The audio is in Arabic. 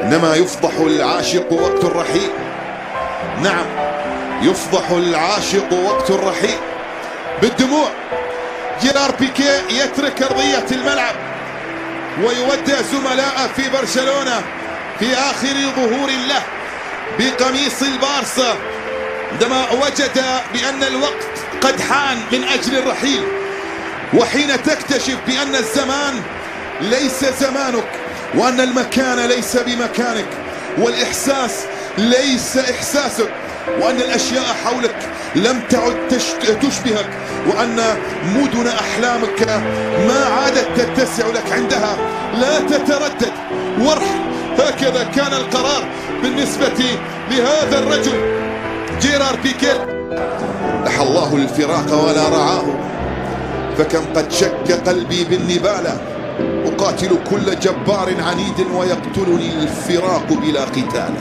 إنما يفضح العاشق وقت الرحيل. نعم، يفضح العاشق وقت الرحيل بالدموع. جيرار بيكيه يترك أرضية الملعب ويودع زملاءه في برشلونة في آخر ظهور له بقميص البارسا، عندما وجد بأن الوقت قد حان من أجل الرحيل. وحين تكتشف بأن الزمان ليس زمانك، وأن المكان ليس بمكانك، والإحساس ليس إحساسك، وأن الأشياء حولك لم تعد تشبهك، وأن مدن أحلامك ما عادت تتسع لك عندها، لا تتردد وارحل. هكذا كان القرار بالنسبة لهذا الرجل جيرار بيكيه. لحى الله الفراق ولا رعاه، فكم قد شك قلبي بالنبالة، أقاتل كل جبار عنيد ويقتلني الفراق بلا قتال.